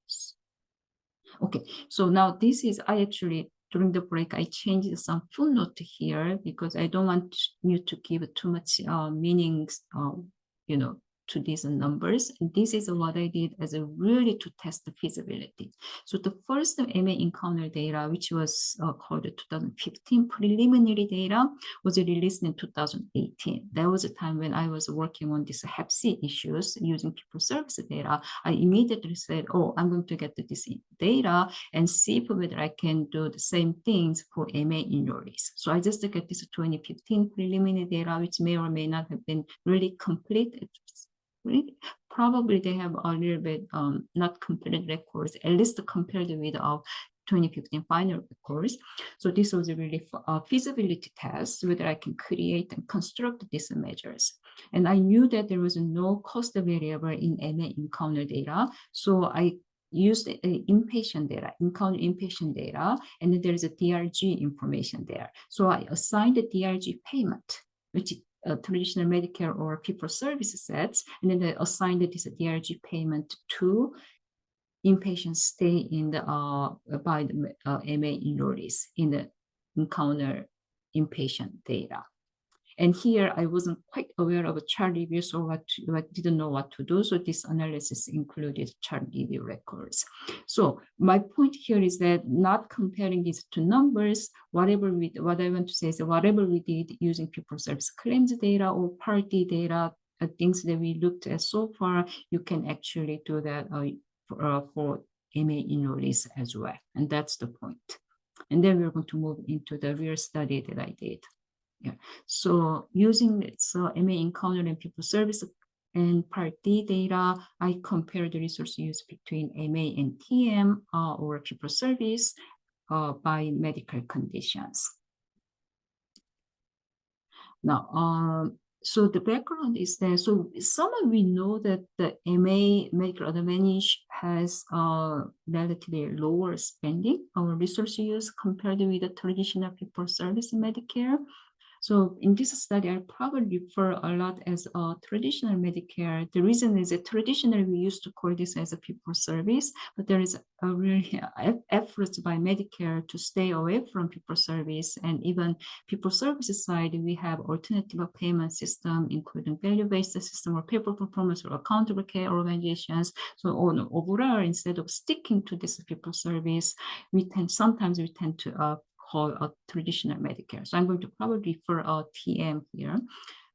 A: Okay, so now this is, I actually, during the break, I changed some footnote here because I don't want you to give too much meanings, to these numbers. And this is what I did as a really to test the feasibility. So the first MA encounter data, which was called the 2015 preliminary data, was released in 2018. That was a time when I was working on these Hep C issues using fee-for-service data. I immediately said, oh, I'm going to get this data and see whether I can do the same things for MA enrollees. So I just get this 2015 preliminary data, which may or may not have been really complete. Probably they have a little bit not complete records, at least compared with 2015 final records. So this was a really feasibility test, whether I can create and construct these measures. And I knew that there was no cost variable in MA encounter data. So I used inpatient data, encounter inpatient data, and then there is a DRG information there. So I assigned the DRG payment, which traditional Medicare or fee-for-service sets, and then they assigned this DRG payment to inpatient stay in the by the MA enrollees in the encounter inpatient data. And here I wasn't quite aware of a chart review, so I didn't know what to do. So this analysis included chart review records. So my point here is that not comparing these two numbers, what I want to say is that whatever we did using fee-for-service claims data or Part D data, things that we looked at so far, you can actually do that for MA enrollees as well. And that's the point. And then we're going to move into the real study that I did. Yeah. So using this MA encounter and fee-for-service and Part D data, I compared the resource use between MA and TM or fee-for-service by medical conditions. Now, so the background is that, so we know that the MA Medicare Advantage has relatively lower spending or resource use compared with the traditional fee-for-service Medicare. So in this study, I probably refer a lot as traditional Medicare. The reason is that traditionally we used to call this as a fee-for-service, but there is a really efforts by Medicare to stay away from fee-for-service, and even fee-for-service side, we have alternative payment system, including value-based system or pay-for-performance or accountable care organizations. So overall, instead of sticking to this fee-for-service, sometimes we tend to call a traditional Medicare. So I'm going to probably refer TM here,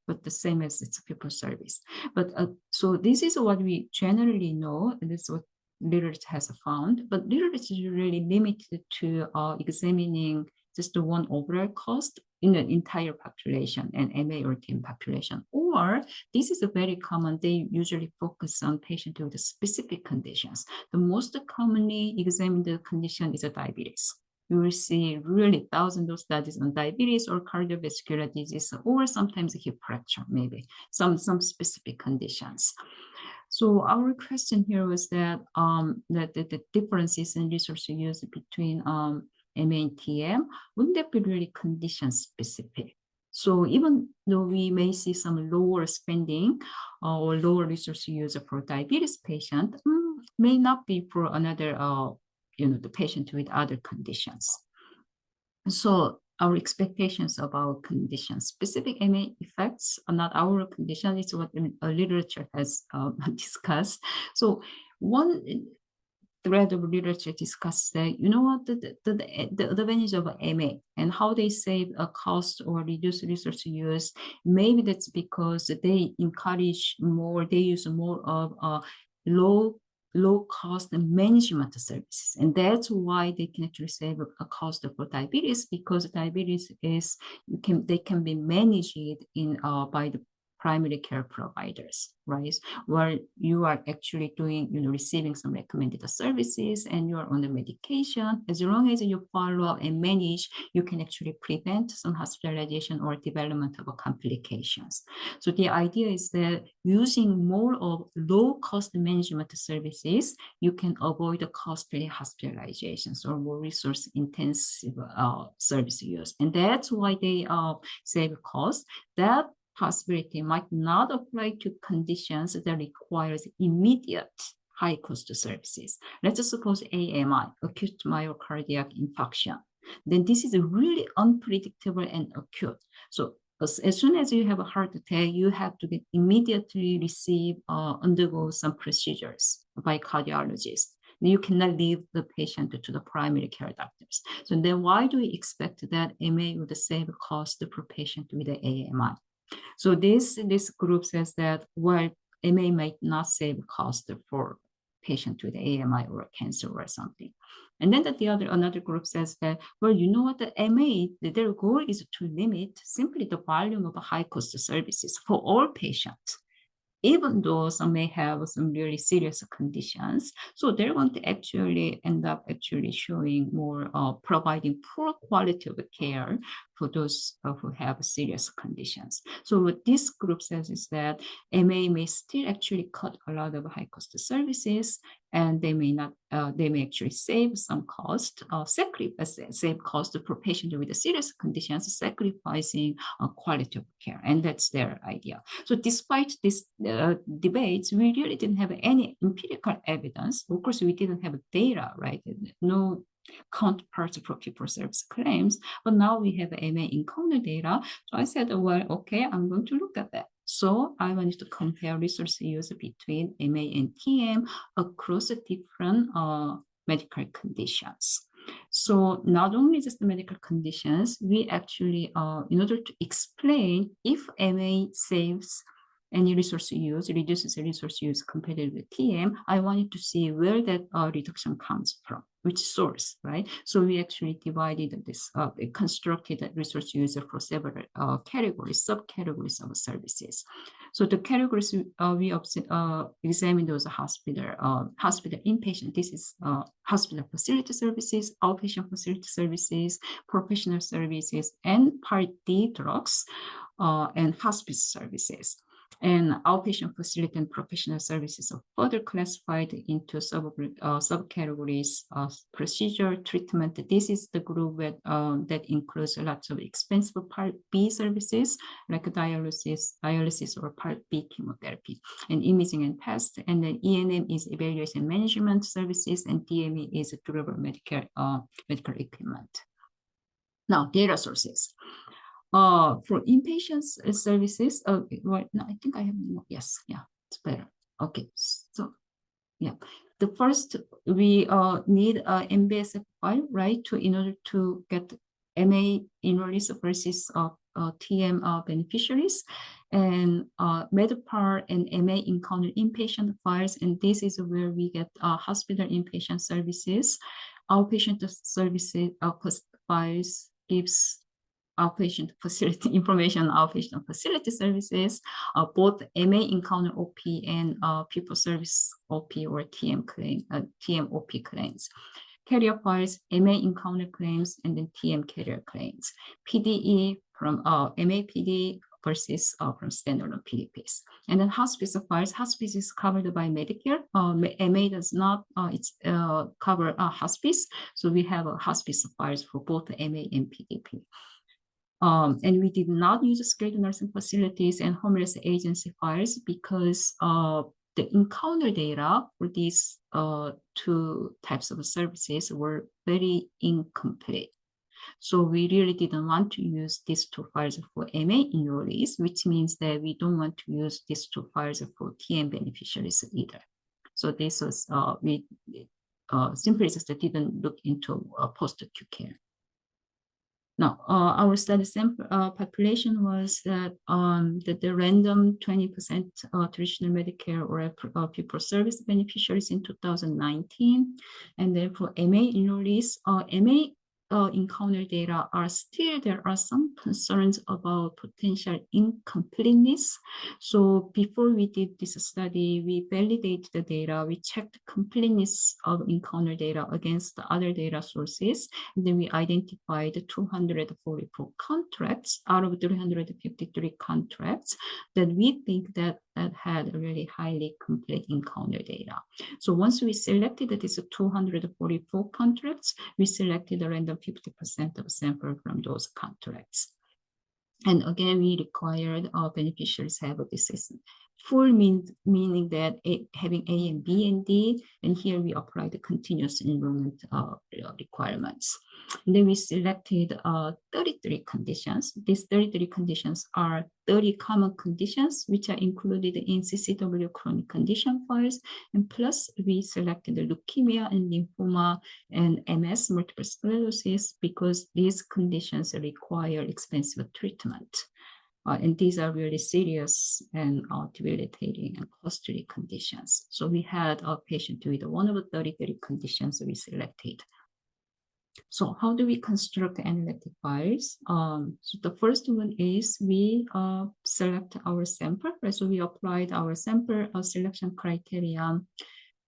A: but the same as it's fee-for-service. But so this is what we generally know, and this is what literature has found, but literature is really limited to examining just the one overall cost in the entire population and MA or TM population. Or this is a very common, they usually focus on patients with specific conditions. The most commonly examined condition is diabetes. You will see really thousands of studies on diabetes or cardiovascular disease, or sometimes hip fracture, maybe some specific conditions. So our question here was that the differences in resource use between MA and TM, wouldn't that be really condition specific? So even though we may see some lower spending or lower resource use for diabetes patient, may not be for another, the patient with other conditions. So our expectations about condition-specific MA effects are not our condition. It's what literature has discussed. So one thread of literature discusses that, the advantage of MA and how they save a cost or reduce resource use. Maybe that's because they encourage more, they use more of low cost management services. And that's why they can actually save a cost for diabetes, because diabetes is, they can be managed in by the primary care providers, right? Where you are actually doing, receiving some recommended services and you are on the medication. As long as you follow and manage, you can actually prevent some hospitalization or development of complications. So the idea is that using more of low-cost management services, you can avoid the costly hospitalizations or more resource-intensive service use. And that's why they save costs. That possibility might not apply to conditions that requires immediate high-cost services. Let's suppose AMI, acute myocardial infarction. Then this is really unpredictable and acute. So as soon as you have a heart attack, you have to immediately undergo some procedures by cardiologists. You cannot leave the patient to the primary care doctors. So then why do we expect that MA would save cost per patient with the AMI? So this group says that, well, MA might not save cost for patient with AMI or cancer or something. And then another group says that, well, the MA, their goal is to limit simply the volume of high cost services for all patients, even though some may have some really serious conditions. So they're going to actually end up showing more, providing poor quality of care for those who have serious conditions. So what this group says is that MA may still actually cut a lot of high cost services, and they may actually save some cost, save cost for patients with serious conditions, sacrificing quality of care. And that's their idea. So despite these debates, we really didn't have any empirical evidence. Of course, we didn't have data, right? No counterparts for fee-for-service claims, but now we have MA encounter data. So I said, well, okay, I'm going to look at that. So I wanted to compare resource use between MA and TM across different medical conditions. So not only just the medical conditions, we actually, in order to explain if MA saves any resource use, reduces the resource use compared with TM, I wanted to see where that reduction comes from, which source, right? So we actually divided this, constructed that resource use for several categories, subcategories of services. So the categories we examined those hospital inpatient. This is hospital facility services, outpatient facility services, professional services, and Part D drugs, and hospice services. And outpatient facility and professional services are further classified into subcategories of procedure, treatment. This is the group that includes lots of expensive Part B services like dialysis or Part B chemotherapy, and imaging and tests. And then ENM is evaluation management services, and DME is durable medical equipment. Now, data sources. For inpatient services, well, no, I think I have more. Yes, yeah, it's better. Okay, so yeah, the first we need a MBSF file, right, in order to get MA enrollees versus TM beneficiaries, and MedPAR and MA encounter inpatient files, and this is where we get hospital inpatient services, outpatient services files gives outpatient facility information, outpatient facility services, both MA encounter OP and people service OP or TM OP claims. Carrier files, MA encounter claims, and then TM carrier claims. PDE from MAPD versus from standalone PDPs. And then hospice files, hospice is covered by Medicare. MA does not cover hospice. So we have hospice files for both MA and PDP. And we did not use skilled nursing facilities and homeless agency files because the encounter data for these two types of services were very incomplete. So we really didn't want to use these two files for MA enrollees, which means that we don't want to use these two files for TM beneficiaries either. So this was, we simply just didn't look into post-acute care. Now, our study sample population was that the random 20% traditional Medicare or fee-for-service beneficiaries in 2019. And then for MA enrollees, MA encounter data are still, there are some concerns about potential incompleteness. So before we did this study, we validated the data, we checked completeness of encounter data against the other data sources, and then we identified 244 contracts out of 353 contracts that we think that had a really highly complete encounter data. So once we selected these 244 contracts, we selected a random 50% of sample from those contracts. And again, we required beneficiaries have this full meaning that having A and B and D, and here we applied the continuous enrollment requirements. And then we selected 33 conditions. These 33 conditions are 30 common conditions, which are included in CCW chronic condition files, and plus we selected the leukemia and lymphoma and MS, multiple sclerosis, because these conditions require expensive treatment. And these are really serious and debilitating and costly conditions. So we had a patient with one of the 33 conditions we selected. So how do we construct analytic files? So the first one is we select our sample. Right? So we applied our sample selection criteria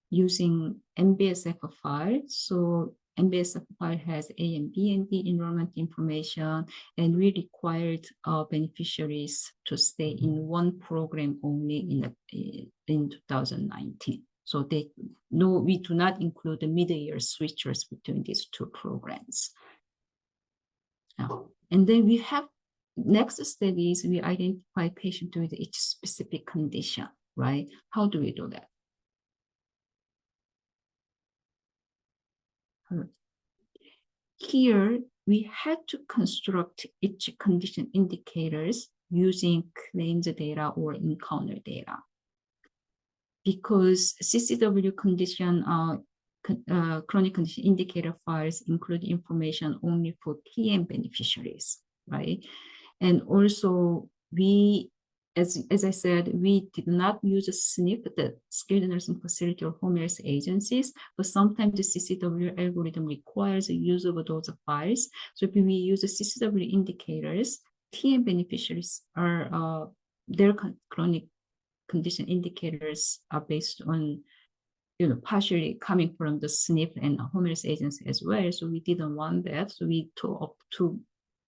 A: using MBSF file. So MBSF file has A and B and D enrollment information, and we required beneficiaries to stay in one program only in 2019. So we do not include the mid-year switchers between these two programs. And then we have next studies, we identify patients with each specific condition, right? How do we do that? Here, we had to construct each condition indicators using claims data or encounter data. Because CCW condition, chronic condition indicator files include information only for TM beneficiaries, right? And also, we, as I said, we did not use a SNF, the skilled nursing facility or home health agencies, but sometimes the CCW algorithm requires the use of those files. So if we use the CCW indicators, TM beneficiaries are their chronic condition indicators are based on, partially coming from the SNF and home health agency as well. So we didn't want that. So we to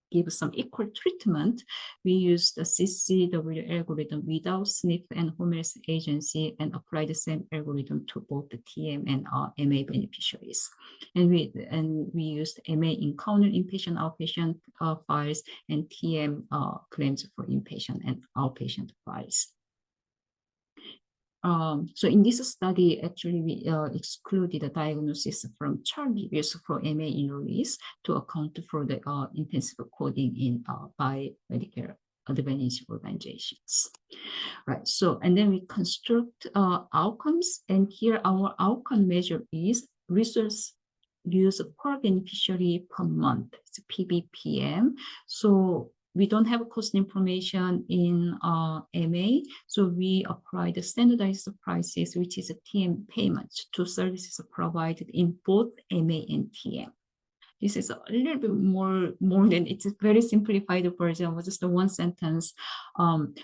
A: give some equal treatment, we used the CCW algorithm without SNF and home health agency and apply the same algorithm to both the TM and MA beneficiaries. And we used MA encounter inpatient outpatient files and TM claims for inpatient and outpatient files. So in this study, actually, we excluded the diagnosis from chart reviews for MA enrollees to account for the intensive coding by Medicare Advantage organizations. Right, so, and then we construct outcomes, and here our outcome measure is resource use per beneficiary per month, it's PBPM. So we don't have cost information in MA, so we apply the standardized prices, which is a TM payment to services provided in both MA and TM. This is a little bit more than, it's a very simplified version with just a one sentence.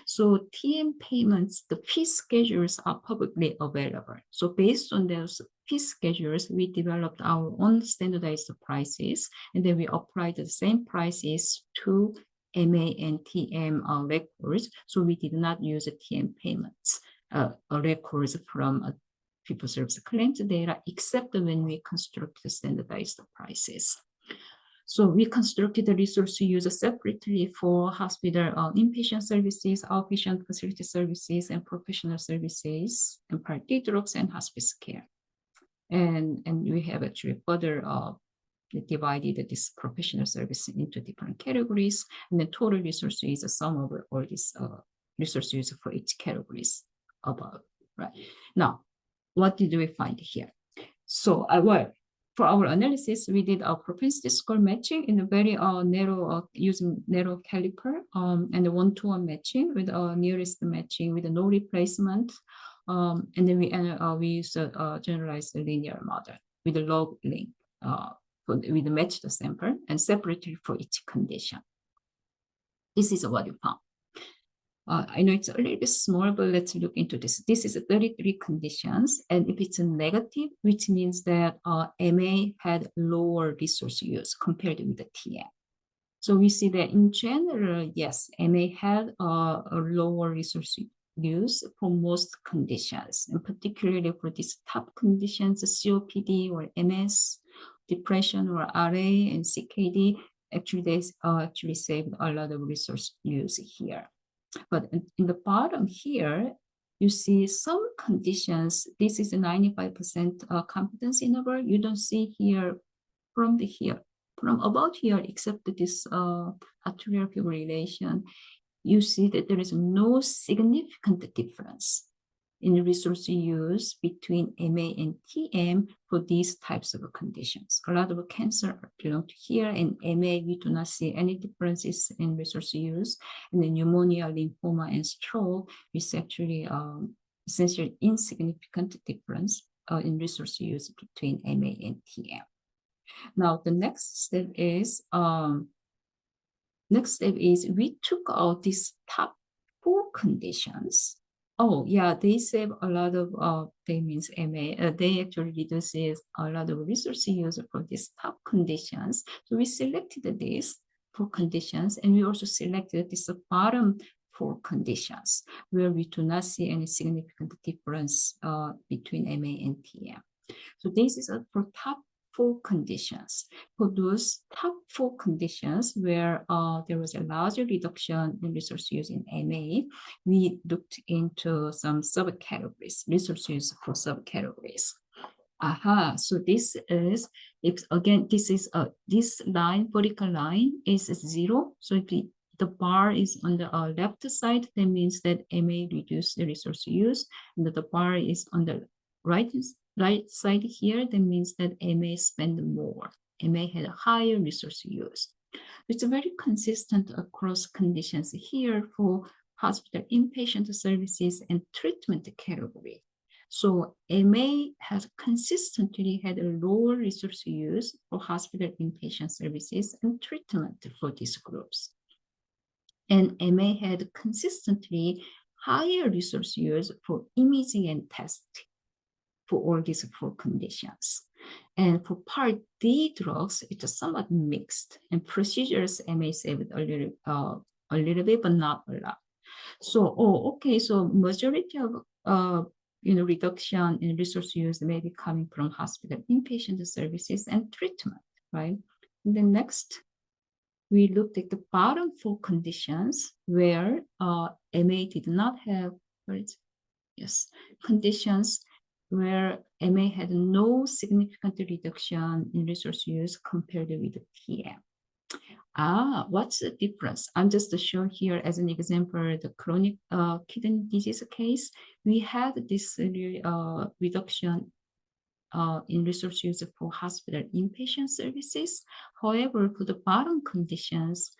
A: So TM payments, the fee schedules are publicly available. So based on those fee schedules, we developed our own standardized prices, and then we applied the same prices to MA and TM records. So we did not use TM payments records from fee-for-service claims data, except when we construct the standardized prices. So we constructed the resource use separately for hospital inpatient services, outpatient facility services, and professional services, and Part D drugs and hospice care. And we have actually further divided this professional service into different categories, and the total resource is a sum of all these resource use for each categories above, right? Now, what did we find here? So well, for our analysis, we did a propensity score matching in a very narrow, using narrow caliper, and a one-to-one matching with nearest matching with no replacement. And then we use a generalized linear model with a log link with match the sample and separately for each condition. This is what you found. I know it's a little bit small, but let's look into this. This is 33 conditions, and if it's a negative, which means that MA had lower resource use compared with the TM. So we see that in general, yes, MA had a lower resource use for most conditions, and particularly for these top conditions, COPD or MS, depression or RA and CKD. Actually, they actually saved a lot of resource use here. But in the bottom here, you see some conditions. This is a 95% confidence interval. You don't see here from about here, except this arterial fibrillation. You see that there is no significant difference in resource use between MA and TM for these types of conditions. A lot of cancer belong to here, and MA, we do not see any differences in resource use. And the pneumonia, lymphoma, and stroke is actually essentially insignificant difference in resource use between MA and TM. Now, the next step is we took out these top 4 conditions. Oh, yeah, they save a lot of, they means MA, they actually reduces a lot of resource use for these top conditions. So we selected these 4 conditions, and we also selected this bottom 4 conditions where we do not see any significant difference between MA and TM. So this is for top 4 conditions. For those top 4 conditions where there was a larger reduction in resource use in MA, we looked into some subcategories, resource use for subcategories. So this is, again, this is this line, vertical line is 0. So if the bar is on the left side, that means that MA reduced the resource use, and the bar is on the right side here, that means that MA spend more. MA had a higher resource use. It's very consistent across conditions here for hospital inpatient services and treatment category. So MA has consistently had a lower resource use for hospital inpatient services and treatment for these groups. And MA had consistently higher resource use for imaging and testing for all these 4 conditions. And for Part D drugs, it's somewhat mixed, and procedures MA saved a little bit, but not a lot. So, okay, so majority of reduction in resource use may be coming from hospital inpatient services and treatment, right? And then next, we looked at the bottom 4 conditions where MA did not have, conditions where MA had no significant reduction in resource use compared with TM. What's the difference? I'm just showing here as an example the chronic kidney disease case. We had this reduction in resource use for hospital inpatient services. However, for the bottom conditions,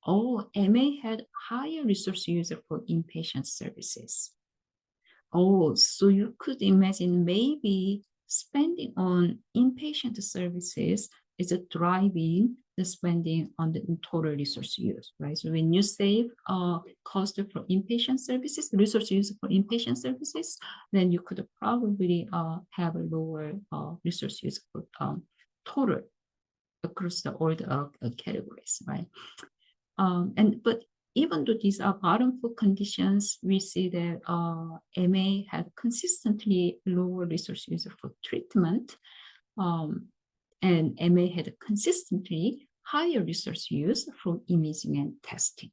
A: MA had higher resource use for inpatient services. So you could imagine maybe spending on inpatient services is driving the spending on the total resource use, right? So when you save cost for inpatient services, resource use for inpatient services, then you could probably have a lower resource use for total across all the categories, right? But even though these are bottom 4 conditions, we see that MA had consistently lower resource use for treatment, and MA had consistently higher resource use for imaging and testing,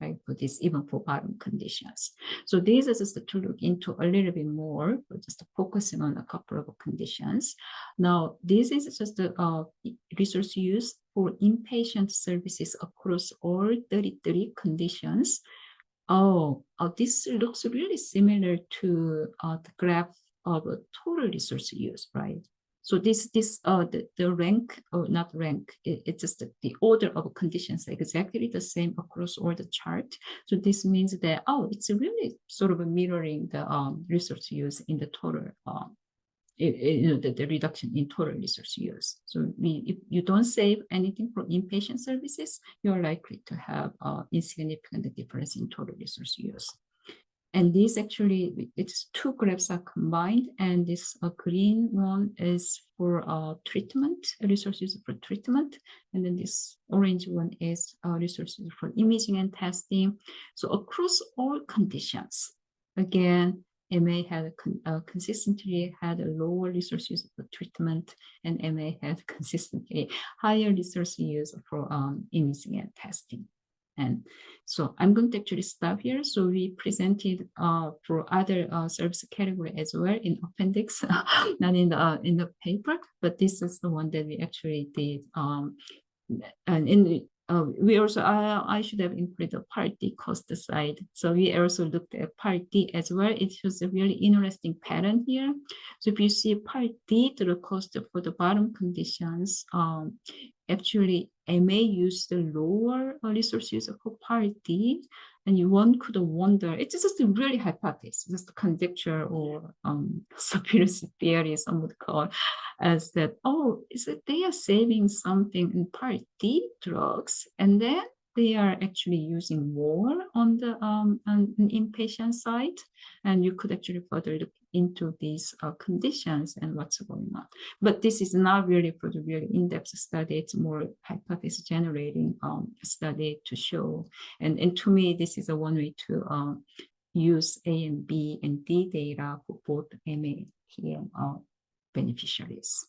A: right? For this, even for bottom conditions. So these are just to look into a little bit more, just focusing on a couple of conditions. Now, this is just the resource use for inpatient services across all 33 conditions. This looks really similar to the graph of total resource use, right? So the rank, or not rank, it's just the order of conditions exactly the same across all the chart. So this means that, it's really sort of mirroring the resource use in the total, the reduction in total resource use. So if you don't save anything for inpatient services, you're likely to have insignificant difference in total resource use. And this actually, it's two graphs are combined, and this green one is for treatment, resources for treatment, and then this orange one is resources for imaging and testing. So across all conditions, again, MA had consistently had a lower resource use for treatment, and MA had consistently higher resource use for imaging and testing. And so I'm going to actually stop here. So we presented for other service category as well in appendix, not in the paper, but this is the one that we actually did. And in the, we also, I should have included the Part D cost side. So we also looked at Part D as well. It shows a really interesting pattern here. So if you see Part D to the cost for the bottom conditions, actually MA used the lower resources for Part D, and one could wonder, it's just a really hypothesis, just conjecture or conspiracy theory, some would call, as that, is that they are saving something in Part D drugs, and then they are actually using more on the on inpatient side, and you could actually further look into these conditions and what's going on. But this is not really for the really in-depth study. It's more hypothesis generating study to show. And to me, this is a one way to use A and B and D data for both MA, PM beneficiaries.